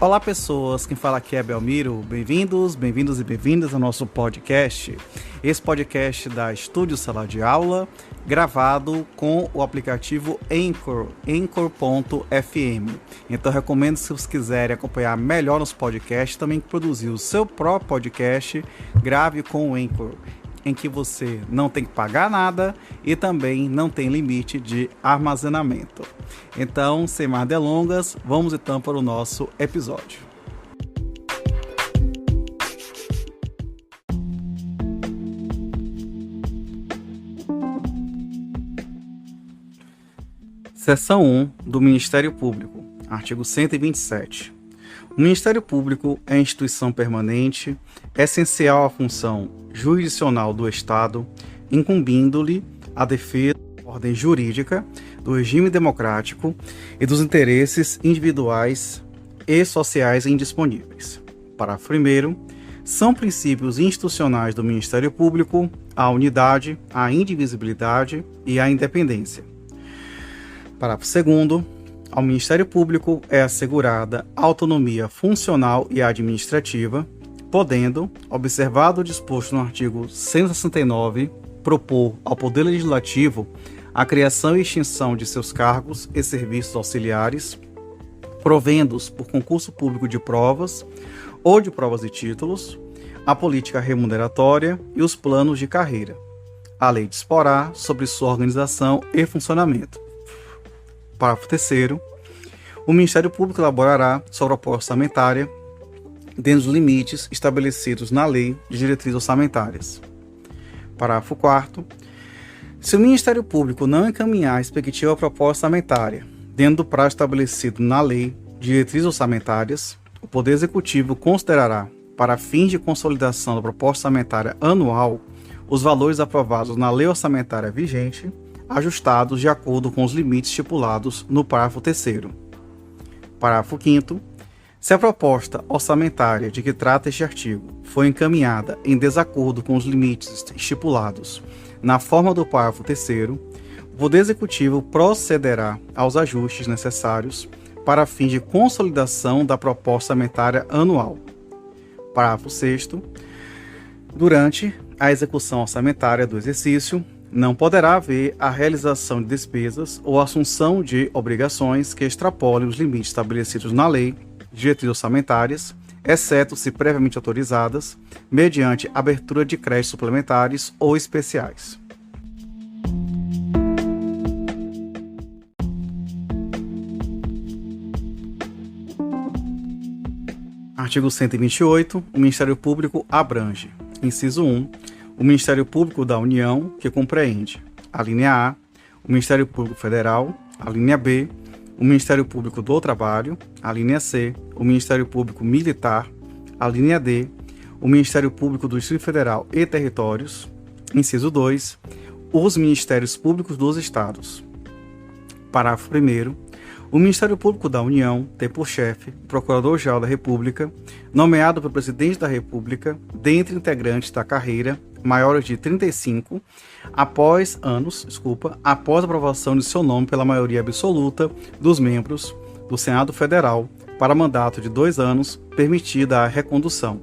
Olá pessoas, quem fala aqui é Belmiro, bem-vindos e bem-vindas ao nosso podcast. Esse podcast da Estúdio Sala de Aula, gravado com o aplicativo Anchor, Anchor.fm. Então recomendo, se vocês quiserem acompanhar melhor nos podcasts, também produzir o seu próprio podcast, grave com o Anchor, em que você não tem que pagar nada e também não tem limite de armazenamento. Então, sem mais delongas, vamos então para o nosso episódio. Seção 1 do Ministério Público, artigo 127. O Ministério Público é instituição permanente, essencial à função jurisdicional do Estado, incumbindo-lhe a defesa da ordem jurídica, do regime democrático e dos interesses individuais e sociais indisponíveis. Parágrafo 1º. São princípios institucionais do Ministério Público a unidade, a indivisibilidade e a independência. Parágrafo 2º. Ao Ministério Público é assegurada autonomia funcional e administrativa, podendo, observado o disposto no artigo 169, propor ao Poder Legislativo a criação e extinção de seus cargos e serviços auxiliares, provendo-os por concurso público de provas ou de provas e títulos, a política remuneratória e os planos de carreira. A lei disporá sobre sua organização e funcionamento. Parágrafo 3º. O Ministério Público elaborará sua proposta orçamentária dentro dos limites estabelecidos na Lei de Diretrizes Orçamentárias. Parágrafo 4º. Se o Ministério Público não encaminhar a respectiva proposta orçamentária dentro do prazo estabelecido na Lei de Diretrizes Orçamentárias, o Poder Executivo considerará, para fins de consolidação da proposta orçamentária anual, os valores aprovados na Lei Orçamentária vigente, ajustados de acordo com os limites estipulados no parágrafo 3º. Parágrafo 5º. Se a proposta orçamentária de que trata este artigo for encaminhada em desacordo com os limites estipulados na forma do parágrafo 3º, o Poder Executivo procederá aos ajustes necessários para fins de consolidação da proposta orçamentária anual. Parágrafo 6º. Durante a execução orçamentária do exercício, não poderá haver a realização de despesas ou assunção de obrigações que extrapolem os limites estabelecidos na Lei de Diretrizes Orçamentárias, exceto se previamente autorizadas, mediante abertura de créditos suplementares ou especiais. Artigo 128. O Ministério Público abrange. Inciso 1. O Ministério Público da União, que compreende a linha A, o Ministério Público Federal, a linha B, o Ministério Público do Trabalho, a linha C, o Ministério Público Militar, a linha D, o Ministério Público do Distrito Federal e Territórios. Inciso 2. Os Ministérios Públicos dos Estados. Parágrafo 1º. O Ministério Público da União tem por chefe o Procurador-Geral da República, nomeado pelo Presidente da República, dentre integrantes da carreira maiores de 35, após a aprovação de seu nome pela maioria absoluta dos membros do Senado Federal, para mandato de 2 anos, permitida a recondução.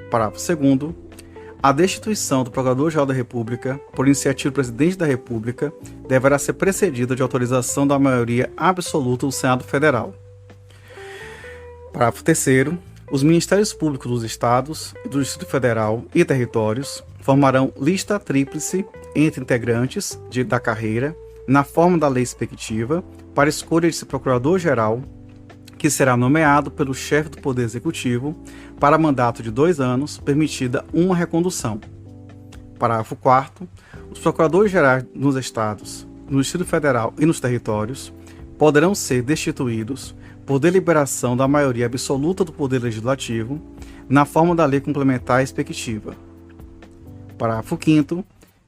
Parágrafo 2º. A destituição do Procurador-Geral da República, por iniciativa do Presidente da República, deverá ser precedida de autorização da maioria absoluta do Senado Federal. Parágrafo 3º. Os Ministérios Públicos dos Estados e do Distrito Federal e Territórios formarão lista tríplice entre integrantes da carreira, na forma da lei respectiva, para escolha de seu Procurador-Geral, que será nomeado pelo chefe do Poder Executivo para mandato de 2 anos, permitida uma recondução. Parágrafo 4º. Os Procuradores-Gerais nos Estados, no Distrito Federal e nos Territórios poderão ser destituídos por deliberação da maioria absoluta do Poder Legislativo, na forma da lei complementar respectiva. Parágrafo 5º.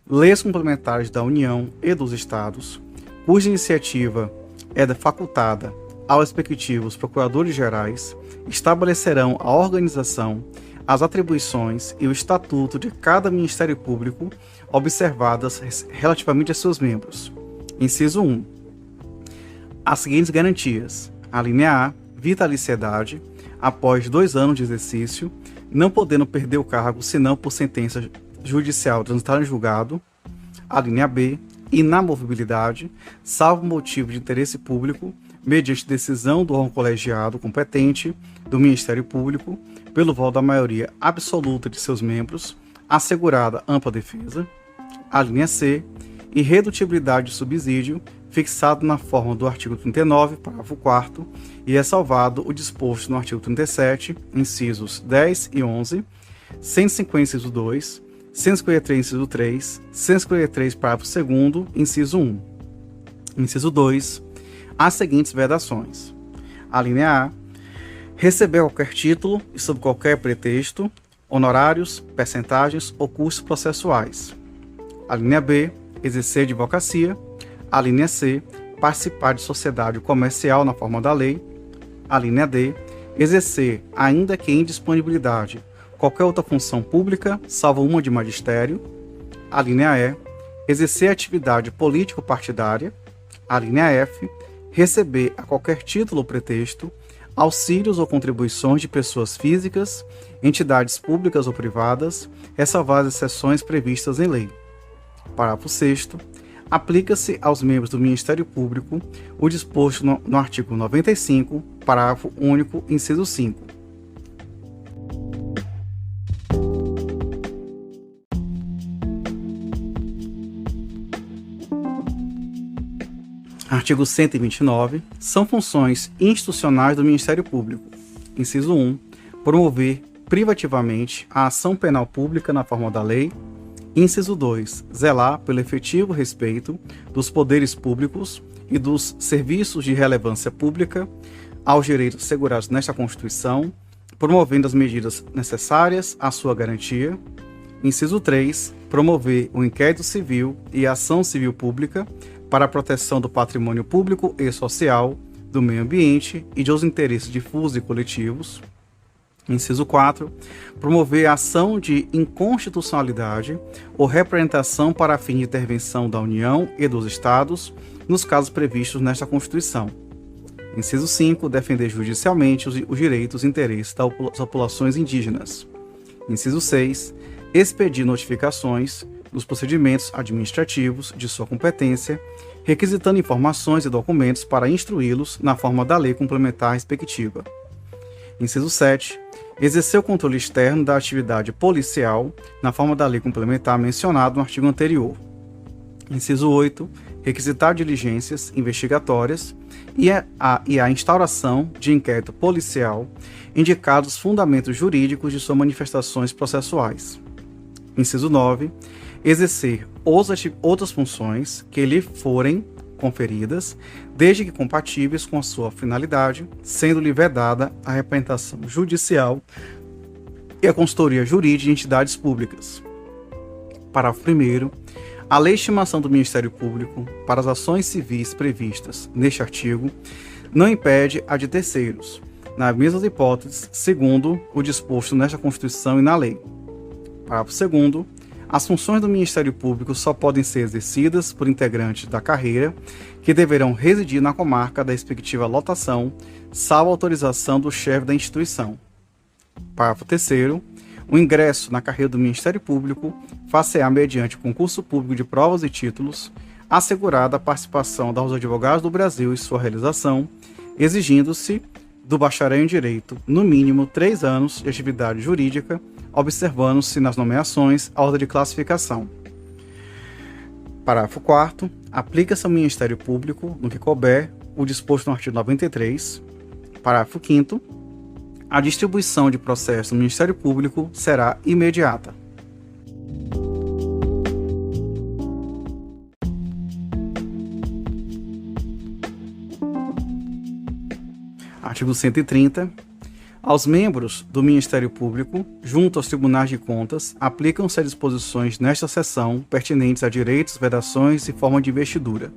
Leis complementares da União e dos Estados, cuja iniciativa é facultada aos respectivos Procuradores-Gerais, estabelecerão a organização, as atribuições e o estatuto de cada Ministério Público, observadas relativamente a seus membros. Inciso 1. As seguintes garantias: a linha A, vitaliciedade, após 2 anos de exercício, não podendo perder o cargo senão por sentença judicial transitada em julgado. A linha B, inamovibilidade, salvo motivo de interesse público, mediante decisão do órgão colegiado competente do Ministério Público, pelo voto da maioria absoluta de seus membros, assegurada ampla defesa. A linha C, irredutibilidade de subsídio, fixado na forma do artigo 39, parágrafo 4º, e é salvado o disposto no artigo 37, incisos 10 e 11, 150, inciso 2, 153, inciso 3, 153, parágrafo 2º, inciso 1. Inciso 2. As seguintes vedações. A linha A. Receber qualquer título e sob qualquer pretexto, honorários, percentagens ou custos processuais. A linha B. Exercer advocacia. A linha C. Participar de sociedade comercial na forma da lei. A linha D. Exercer, ainda que em disponibilidade, qualquer outra função pública, salvo uma de magistério. A linha E. Exercer atividade político-partidária. A linha F. Receber a qualquer título ou pretexto auxílios ou contribuições de pessoas físicas, entidades públicas ou privadas, ressalvadas as exceções previstas em lei. Parágrafo 6º. Aplica-se aos membros do Ministério Público o disposto no artigo 95, parágrafo único, inciso 5. Artigo 129. São funções institucionais do Ministério Público. Inciso 1. Promover privativamente a ação penal pública na forma da lei. Inciso 2. Zelar pelo efetivo respeito dos poderes públicos e dos serviços de relevância pública aos direitos assegurados nesta Constituição, promovendo as medidas necessárias à sua garantia. Inciso 3. Promover o inquérito civil e a ação civil pública para a proteção do patrimônio público e social, do meio ambiente e dos interesses difusos e coletivos. Inciso 4. Promover a ação de inconstitucionalidade ou representação para fim de intervenção da União e dos Estados, nos casos previstos nesta Constituição. Inciso 5. Defender judicialmente os direitos e interesses das populações indígenas. Inciso 6. Expedir notificações dos procedimentos administrativos de sua competência, requisitando informações e documentos para instruí-los na forma da lei complementar respectiva. Inciso 7. Exercer o controle externo da atividade policial na forma da lei complementar mencionada no artigo anterior. Inciso 8. Requisitar diligências investigatórias e a instauração de inquérito policial, indicados os fundamentos jurídicos de suas manifestações processuais. Inciso 9. Exercer outras funções que lhe forem conferidas, desde que compatíveis com a sua finalidade, sendo-lhe vedada a representação judicial e a consultoria jurídica de entidades públicas. Parágrafo 1º. A lei de estimação do Ministério Público para as ações civis previstas neste artigo não impede a de terceiros, nas mesmas hipóteses, segundo o disposto nesta Constituição e na lei. Parágrafo 2º. As funções do Ministério Público só podem ser exercidas por integrantes da carreira que deverão residir na comarca da respectiva lotação, salvo autorização do chefe da instituição. Parágrafo 3º. O ingresso na carreira do Ministério Público far-se-á mediante concurso público de provas e títulos, assegurada a participação dos advogados do Brasil em sua realização, exigindo-se do bacharel em Direito, no mínimo 3 anos de atividade jurídica, observando-se nas nomeações a ordem de classificação. Parágrafo 4º. Aplica-se ao Ministério Público, no que couber, o disposto no artigo 93. Parágrafo 5º. A distribuição de processos no Ministério Público será imediata. Artigo 130. Aos membros do Ministério Público, junto aos tribunais de contas, aplicam-se as disposições nesta seção pertinentes a direitos, vedações e forma de investidura.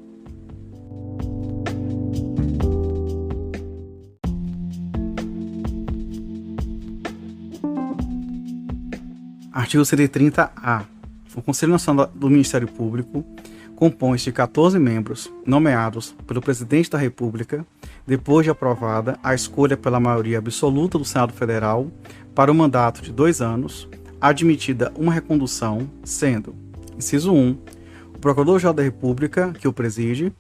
Artigo 130-A. O Conselho Nacional do Ministério Público compõe-se de 14 membros nomeados pelo Presidente da República, depois de aprovada a escolha pela maioria absoluta do Senado Federal para o mandato de 2 anos, admitida uma recondução, sendo: inciso 1, o Procurador-Geral da República, que o preside;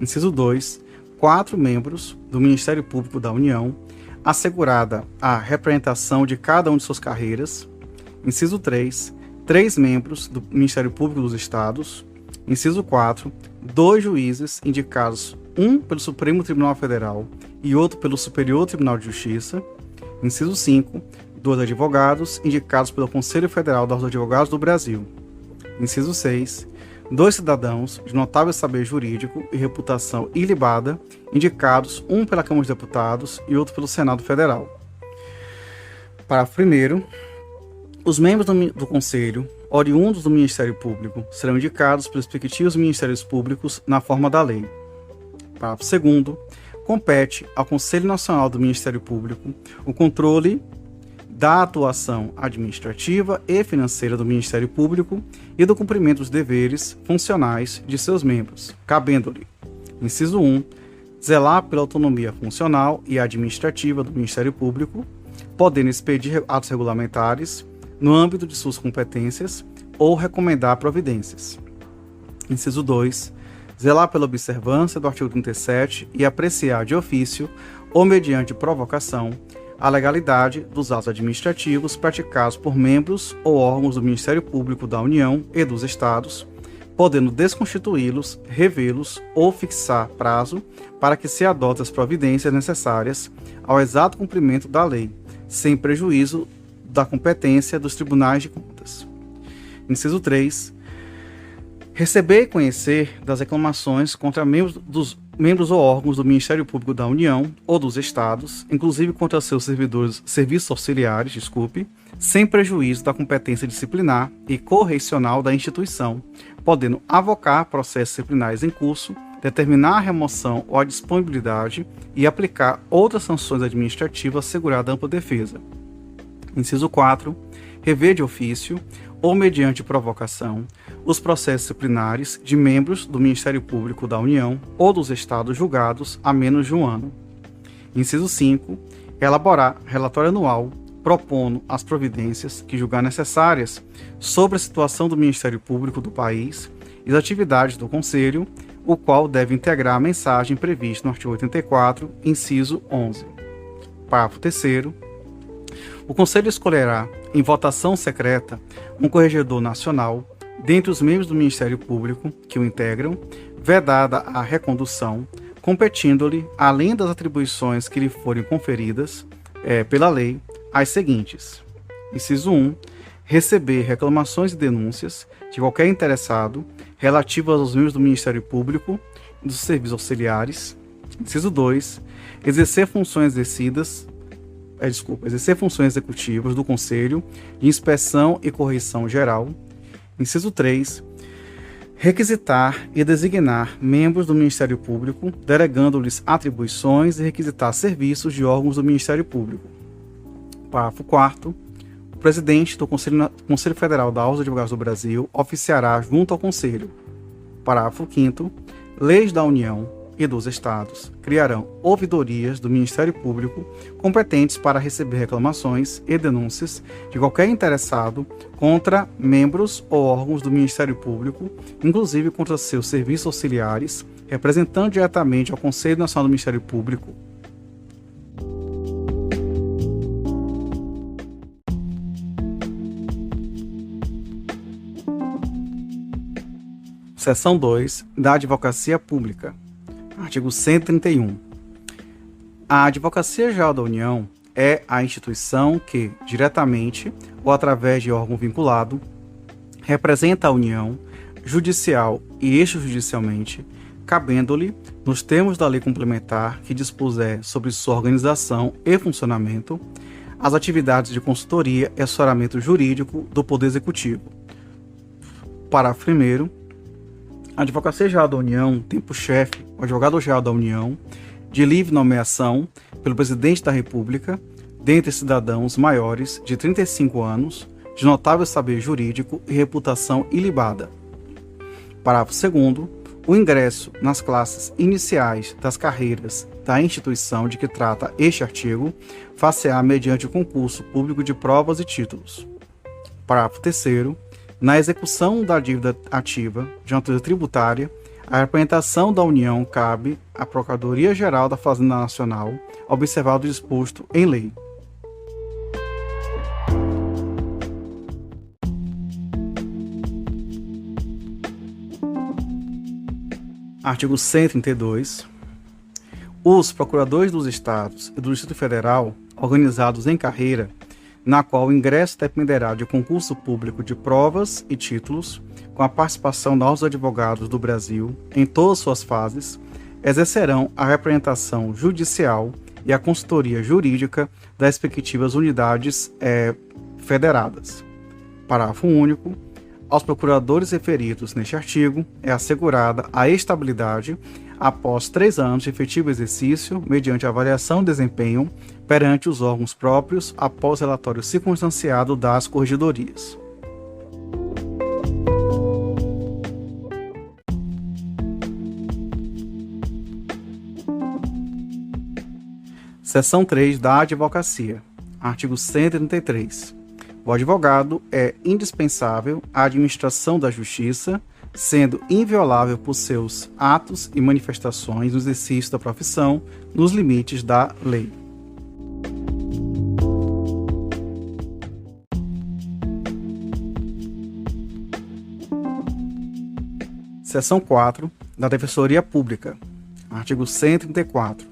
inciso 2, 4 membros do Ministério Público da União, assegurada a representação de cada um de suas carreiras; inciso 3, 3 membros do Ministério Público dos Estados; inciso 4, 2 juízes indicados, um pelo Supremo Tribunal Federal e outro pelo Superior Tribunal de Justiça; inciso 5, 2 advogados indicados pelo Conselho Federal dos Advogados do Brasil; inciso 6, 2 cidadãos de notável saber jurídico e reputação ilibada, indicados, um pela Câmara dos Deputados e outro pelo Senado Federal. Parágrafo 1º. Os membros do Conselho, oriundos do Ministério Público, serão indicados pelos respectivos Ministérios Públicos na forma da lei. Parágrafo 2º. Compete ao Conselho Nacional do Ministério Público o controle da atuação administrativa e financeira do Ministério Público e do cumprimento dos deveres funcionais de seus membros, cabendo-lhe: inciso 1, zelar pela autonomia funcional e administrativa do Ministério Público, podendo expedir atos regulamentares no âmbito de suas competências ou recomendar providências. Inciso 2, zelar pela observância do artigo 37 e apreciar de ofício ou mediante provocação a legalidade dos atos administrativos praticados por membros ou órgãos do Ministério Público da União e dos Estados, podendo desconstituí-los, revê-los ou fixar prazo para que se adotem as providências necessárias ao exato cumprimento da lei, sem prejuízo da competência dos tribunais de contas. Inciso 3. Receber e conhecer das reclamações contra membros ou órgãos do Ministério Público da União ou dos Estados, inclusive contra seus serviços auxiliares, sem prejuízo da competência disciplinar e correicional da instituição, podendo avocar processos disciplinares em curso, determinar a remoção ou a disponibilidade e aplicar outras sanções administrativas assegurada ampla defesa. Inciso 4. Rever de ofício ou mediante provocação os processos disciplinares de membros do Ministério Público da União ou dos Estados julgados há menos de um ano. Inciso 5. Elaborar relatório anual propondo as providências que julgar necessárias sobre a situação do Ministério Público do país e as atividades do Conselho, o qual deve integrar a mensagem prevista no artigo 84, inciso 11. Parágrafo 3º. O Conselho escolherá, em votação secreta, um corregedor nacional, dentre os membros do Ministério Público que o integram, vedada a recondução, competindo-lhe, além das atribuições que lhe forem conferidas pela lei, as seguintes: inciso 1. Receber reclamações e denúncias de qualquer interessado relativas aos membros do Ministério Público e dos serviços auxiliares. Inciso 2. Exercer funções executivas do Conselho de Inspeção e Correição Geral. Inciso 3. Requisitar e designar membros do Ministério Público, delegando-lhes atribuições e requisitar serviços de órgãos do Ministério Público. Parágrafo 4º. O presidente do Conselho Federal da Ordem dos Advogados do Brasil oficiará junto ao Conselho. Parágrafo 5º. Leis da União e dos Estados criarão ouvidorias do Ministério Público competentes para receber reclamações e denúncias de qualquer interessado contra membros ou órgãos do Ministério Público, inclusive contra seus serviços auxiliares, representando diretamente ao Conselho Nacional do Ministério Público. Seção 2 da Advocacia Pública. Artigo 131. A Advocacia Geral da União é a instituição que, diretamente ou através de órgão vinculado, representa a União, judicial e extrajudicialmente, cabendo-lhe, nos termos da lei complementar que dispuser sobre sua organização e funcionamento, as atividades de consultoria e assessoramento jurídico do Poder Executivo. Parágrafo 1º. A Advocacia Geral da União tem por chefe o Advogado-Geral da União, de livre nomeação pelo Presidente da República, dentre cidadãos maiores de 35 anos, de notável saber jurídico e reputação ilibada. Parágrafo 2º. O ingresso nas classes iniciais das carreiras da instituição de que trata este artigo far-se-á mediante o concurso público de provas e títulos. Parágrafo 3º. Na execução da dívida ativa de natureza tributária, a representação da União cabe à Procuradoria-Geral da Fazenda Nacional, observado o disposto em lei. Artigo 132. Os procuradores dos Estados e do Distrito Federal, organizados em carreira, na qual o ingresso dependerá de concurso público de provas e títulos, com a participação dos advogados do Brasil em todas suas fases, exercerão a representação judicial e a consultoria jurídica das respectivas unidades federadas. Parágrafo único. Aos procuradores referidos neste artigo é assegurada a estabilidade após 3 anos de efetivo exercício, mediante avaliação de desempenho perante os órgãos próprios após relatório circunstanciado das corregedorias. Seção 3 da Advocacia. Artigo 133. O advogado é indispensável à administração da justiça, sendo inviolável por seus atos e manifestações no exercício da profissão, nos limites da lei. Seção 4 da Defensoria Pública. Artigo 134.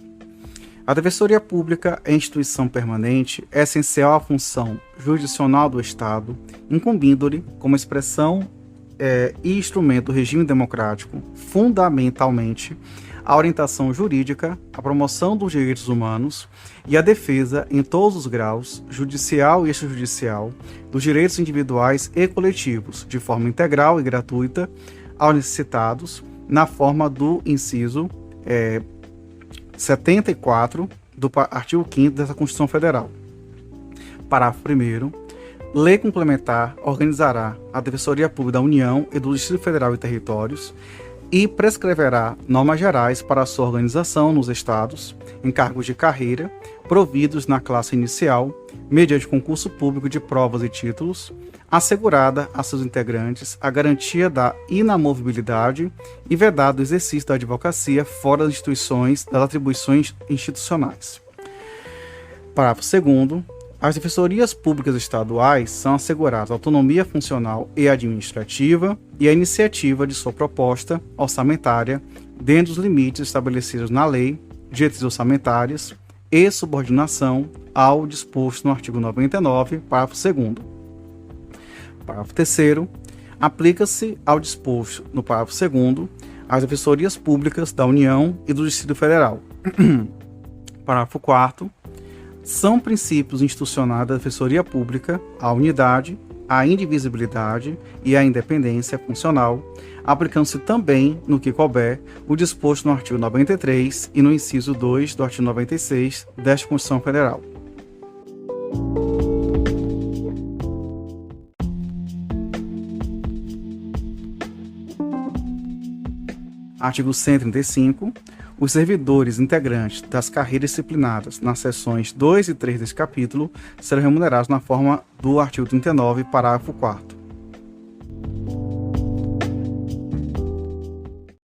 A Defensoria Pública é instituição permanente, essencial à função jurisdicional do Estado, incumbindo-lhe, como expressão e instrumento do regime democrático, fundamentalmente, a orientação jurídica, a promoção dos direitos humanos e a defesa, em todos os graus, judicial e extrajudicial, dos direitos individuais e coletivos, de forma integral e gratuita, aos necessitados, na forma do inciso 74 do artigo 5º dessa Constituição Federal. Parágrafo 1º. Lei complementar organizará a Defensoria Pública da União e do Distrito Federal e Territórios e prescreverá normas gerais para a sua organização nos estados, em cargos de carreira, providos na classe inicial, mediante concurso público de provas e títulos, assegurada a seus integrantes a garantia da inamovibilidade e vedado o exercício da advocacia fora das instituições das atribuições institucionais. Parágrafo 2º. As defensorias públicas estaduais são asseguradas a autonomia funcional e administrativa e a iniciativa de sua proposta orçamentária dentro dos limites estabelecidos na lei, diretrizes orçamentárias e subordinação ao disposto no artigo 99, parágrafo 2º. Parágrafo 3º. Aplica-se ao disposto no parágrafo 2º as defensorias públicas da União e do Distrito Federal. Parágrafo 4º. São princípios institucionais da Defensoria Pública a unidade, a indivisibilidade e a independência funcional, aplicando-se também, no que couber, o disposto no artigo 93 e no inciso 2 do artigo 96 desta Constituição Federal. Artigo 135. Os servidores integrantes das carreiras disciplinadas nas seções 2 e 3 deste capítulo serão remunerados na forma do artigo 39, parágrafo 4º.